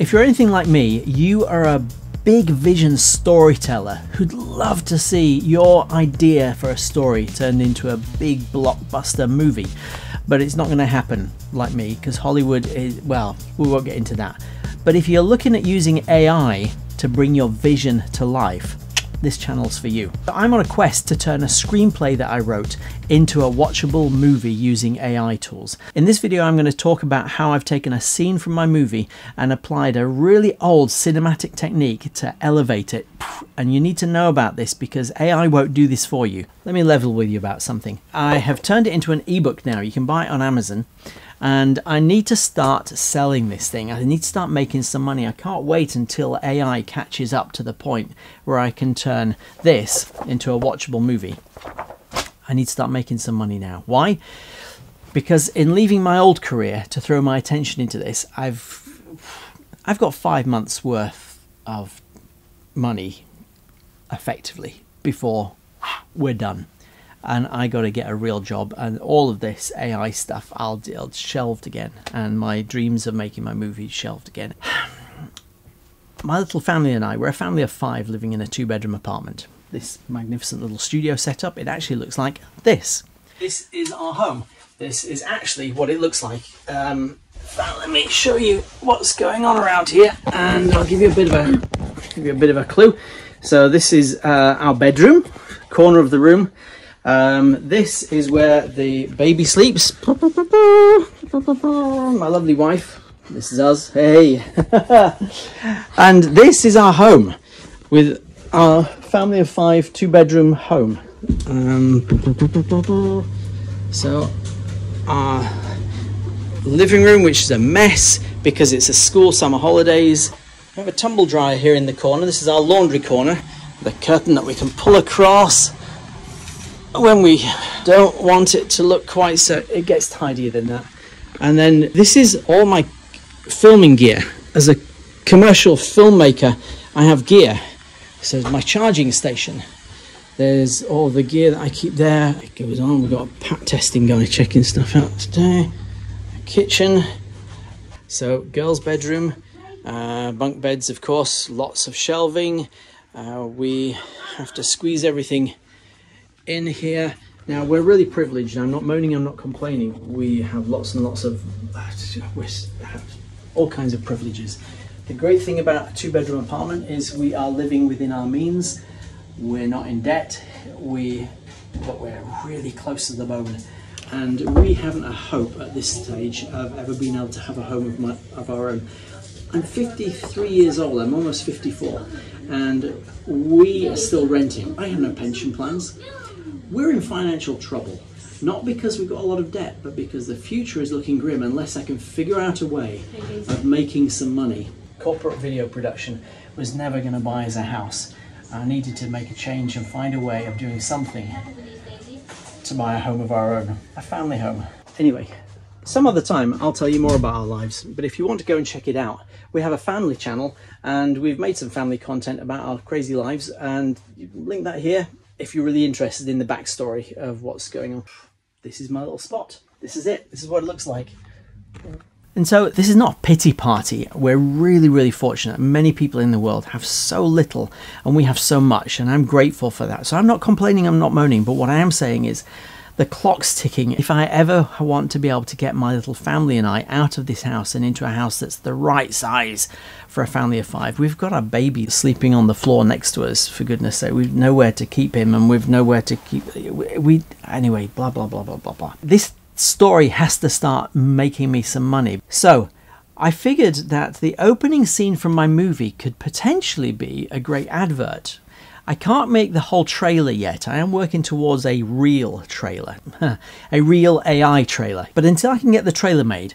If you're anything like me, you are a big vision storyteller who'd love to see your idea for a story turned into a big blockbuster movie, but it's not going to happen like me because Hollywood is, well, we won't get into that. But if you're looking at using AI to bring your vision to life, this channel's for you. I'm on a quest to turn a screenplay that I wrote into a watchable movie using AI tools. In this video, I'm going to talk about how I've taken a scene from my movie and applied a really old cinematic technique to elevate it. And you need to know about this because AI won't do this for you. Let me level with you about something. I have turned it into an ebook now. You can buy it on Amazon. And I need to start selling this thing. I need to start making some money. I can't wait until AI catches up to the point where I can turn this into a watchable movie. I need to start making some money now. Why? Because in leaving my old career to throw my attention into this, I've got 5 months worth of money effectively before we're done. And I got to get a real job, and all of this AI stuff I'll shelved again, and my dreams of making my movie shelved again. My little family and I, we're a family of 5 living in a 2-bedroom apartment. This magnificent little studio setup, it actually looks like this. This is our home. This is actually what it looks like. Let me show you what's going on around here, and I'll give you a bit of a clue. So this is our bedroom, corner of the room. This is where the baby sleeps. My lovely wife. This is us. Hey. And this is our home with our family of 5 2-bedroom home. So our living room, which is a mess because it's a school summer holidays. We have a tumble dryer here in the corner. This is our laundry corner. The curtain that we can pull across when we don't want it to look quite so, it gets tidier than that. And then this is all my filming gear. As a commercial filmmaker, I have gear. So my charging station, there's all the gear that I keep there. It goes on. We've got a pat testing guy checking stuff out today. Kitchen. So girls' bedroom, bunk beds, of course, lots of shelving. We have to squeeze everything in here. Now we're really privileged. I'm not moaning, I'm not complaining. We have lots and lots of all kinds of privileges. The great thing about a 2-bedroom apartment is we are living within our means. We're not in debt, but we're really close to the bone, and we haven't a hope at this stage of ever being able to have a home of our own. I'm 53 years old, I'm almost 54, and we are still renting. I have no pension plans. We're in financial trouble, not because we've got a lot of debt, but because the future is looking grim unless I can figure out a way of making some money. Corporate video production was never going to buy us a house. I needed to make a change and find a way of doing something to buy a home of our own, a family home. Anyway, some other time I'll tell you more about our lives, but if you want to go and check it out, we have a family channel and we've made some family content about our crazy lives, and you can link that here if you're really interested in the backstory of what's going on. This is my little spot. This is it. This is what it looks like. And so this is not a pity party. We're really, really fortunate. Many people in the world have so little and we have so much, and I'm grateful for that. So I'm not complaining, I'm not moaning, but what I am saying is the clock's ticking. If I ever want to be able to get my little family and I out of this house and into a house that's the right size for a family of 5, we've got our baby sleeping on the floor next to us, for goodness sake. We've nowhere to keep him, and we've nowhere to keep... Anyway, blah, blah, blah, blah, blah, blah. This story has to start making me some money. So I figured that the opening scene from my movie could potentially be a great advert. I can't make the whole trailer yet. I am working towards a real trailer, a real AI trailer. But until I can get the trailer made,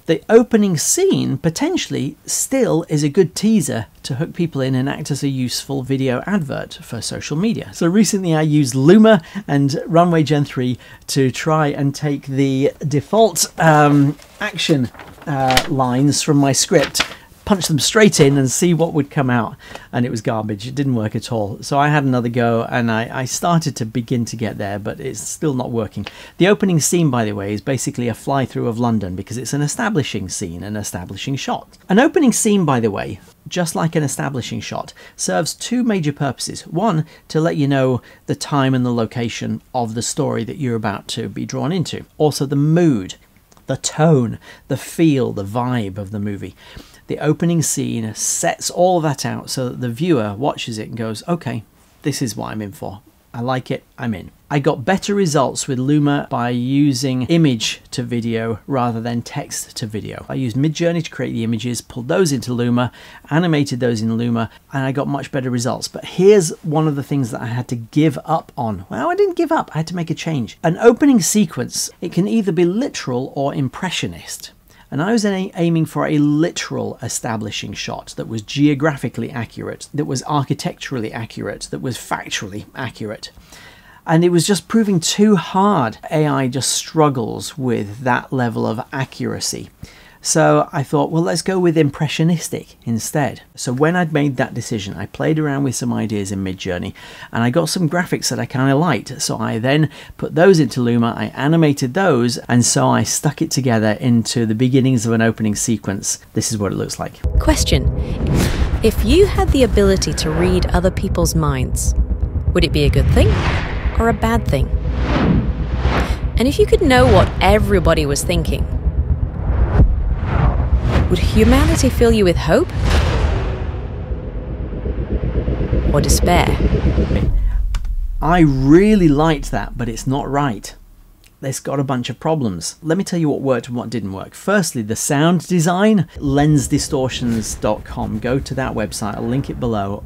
the opening scene potentially still is a good teaser to hook people in and act as a useful video advert for social media. So recently I used LUMA and Runway Gen-3 to try and take the default action lines from my script, punch them straight in and see what would come out, and it was garbage. It didn't work at all. So I had another go, and I started to begin to get there, but it's still not working. The opening scene, by the way, is basically a fly-through of London because it's an establishing scene, an establishing shot. An opening scene, by the way, just like an establishing shot, serves two major purposes. One, to let you know the time and the location of the story that you're about to be drawn into. Also the mood, the tone, the feel, the vibe of the movie. The opening scene sets all of that out so that the viewer watches it and goes, okay, this is what I'm in for. I like it, I'm in. I got better results with LUMA by using image to video rather than text to video. I used Midjourney to create the images, pulled those into LUMA, animated those in LUMA, and I got much better results. But here's one of the things that I had to give up on. Well, I didn't give up, I had to make a change. An opening sequence, it can either be literal or impressionist. And I was aiming for a literal establishing shot that was geographically accurate, that was architecturally accurate, that was factually accurate. And it was just proving too hard. AI just struggles with that level of accuracy. So I thought, well, let's go with impressionistic instead. So when I'd made that decision, I played around with some ideas in Midjourney, and I got some graphics that I kind of liked. So I then put those into LUMA, I animated those, and so I stuck it together into the beginnings of an opening sequence. This is what it looks like. Question: if you had the ability to read other people's minds, would it be a good thing or a bad thing? And if you could know what everybody was thinking, would humanity fill you with hope or despair? I really liked that, but it's not right. It's got a bunch of problems. Let me tell you what worked and what didn't work. Firstly, the sound design, lensdistortions.com. Go to that website, I'll link it below.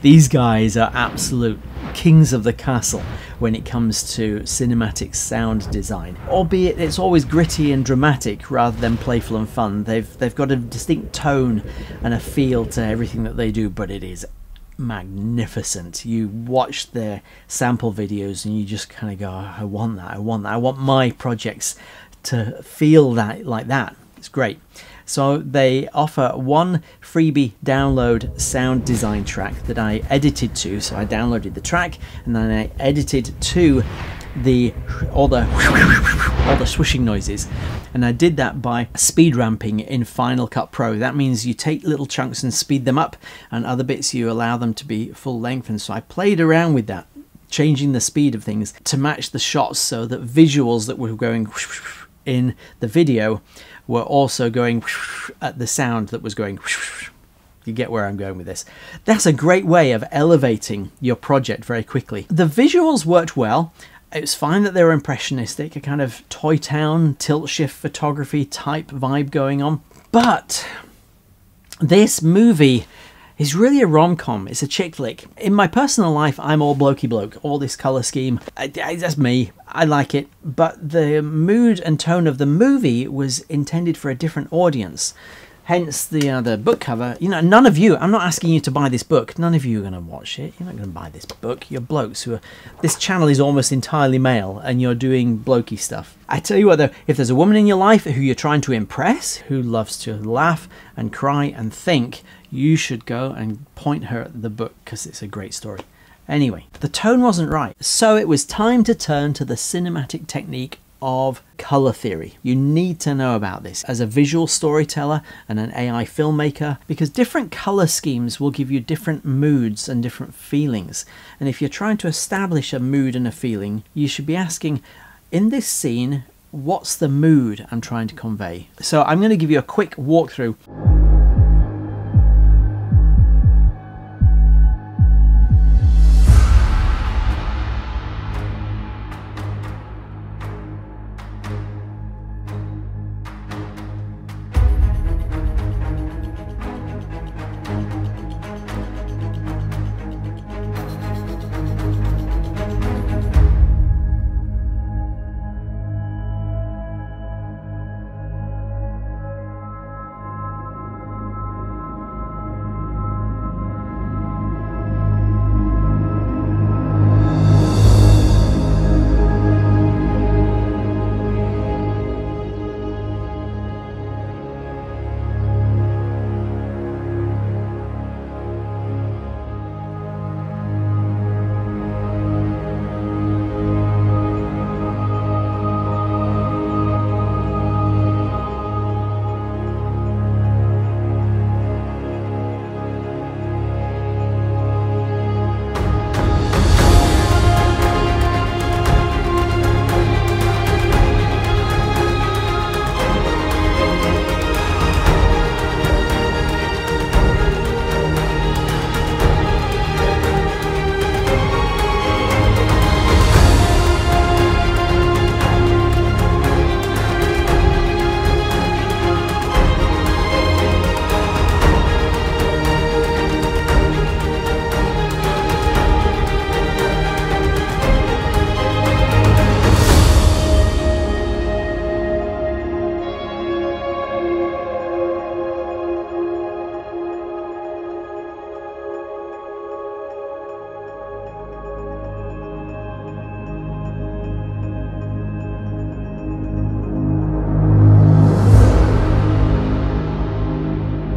These guys are absolute kings of the castle when it comes to cinematic sound design. Albeit it's always gritty and dramatic rather than playful and fun. They've got a distinct tone and a feel to everything that they do, but it is magnificent. You watch their sample videos and you just kind of go, I want that, I want that. I want my projects to feel that like that. It's great. So they offer one freebie download sound design track that I edited to. So I downloaded the track and then I edited to all the swishing noises, and I did that by speed ramping in Final Cut Pro. That means you take little chunks and speed them up, and other bits you allow them to be full length. And so I played around with that, changing the speed of things to match the shots so that visuals that were going in the video were also going at the sound that was going. You get where I'm going with this. That's a great way of elevating your project very quickly. The visuals worked well. It was fine that they were impressionistic, a kind of Toy Town tilt shift photography type vibe going on. But this movie is really a rom-com. It's a chick flick. In my personal life, I'm all blokey bloke. All this color scheme, that's me. I like it. But the mood and tone of the movie was intended for a different audience. Hence the book cover. You know, none of you, I'm not asking you to buy this book. None of you are going to watch it. You're not going to buy this book. You're blokes who are, this channel is almost entirely male and you're doing blokey stuff. I tell you what though, if there's a woman in your life who you're trying to impress, who loves to laugh and cry and think, you should go and point her at the book because it's a great story. Anyway, the tone wasn't right. So it was time to turn to the cinematic technique of color theory. You need to know about this as a visual storyteller and an AI filmmaker, because different color schemes will give you different moods and different feelings. And if you're trying to establish a mood and a feeling, you should be asking, in this scene, what's the mood I'm trying to convey? So I'm going to give you a quick walkthrough.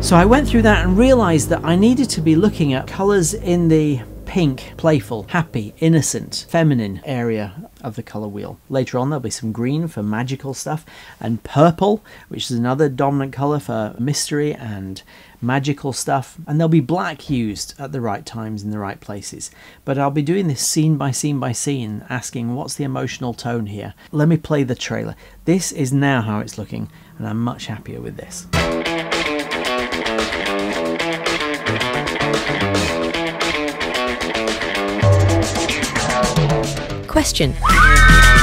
So I went through that and realized that I needed to be looking at colors in the pink, playful, happy, innocent, feminine area of the color wheel. Later on there'll be some green for magical stuff, and purple, which is another dominant color for mystery and magical stuff, and there'll be black used at the right times in the right places. But I'll be doing this scene by scene by scene, asking what's the emotional tone here. Let me play the trailer. This is now how it's looking, and I'm much happier with this. Question: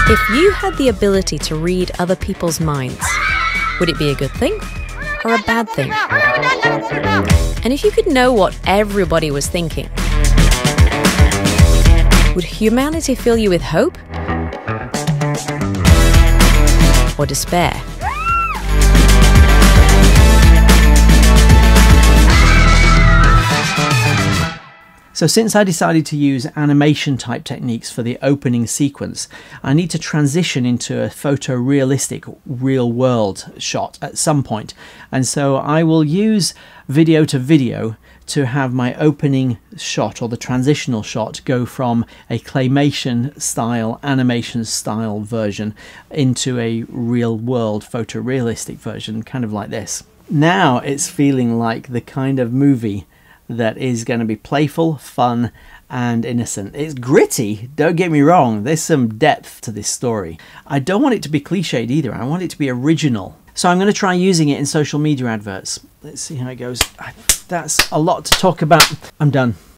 if you had the ability to read other people's minds, would it be a good thing or a bad thing? And if you could know what everybody was thinking, would humanity fill you with hope or despair? So since I decided to use animation type techniques for the opening sequence, I need to transition into a photorealistic real world shot at some point. And so I will use video to video to have my opening shot, or the transitional shot, go from a claymation style, animation style version into a real world photorealistic version, kind of like this. Now it's feeling like the kind of movie that is going to be playful, fun, and innocent. It's gritty, don't get me wrong, there's some depth to this story. I don't want it to be cliched either, I want it to be original. So I'm going to try using it in social media adverts. Let's see how it goes. That's a lot to talk about. I'm done.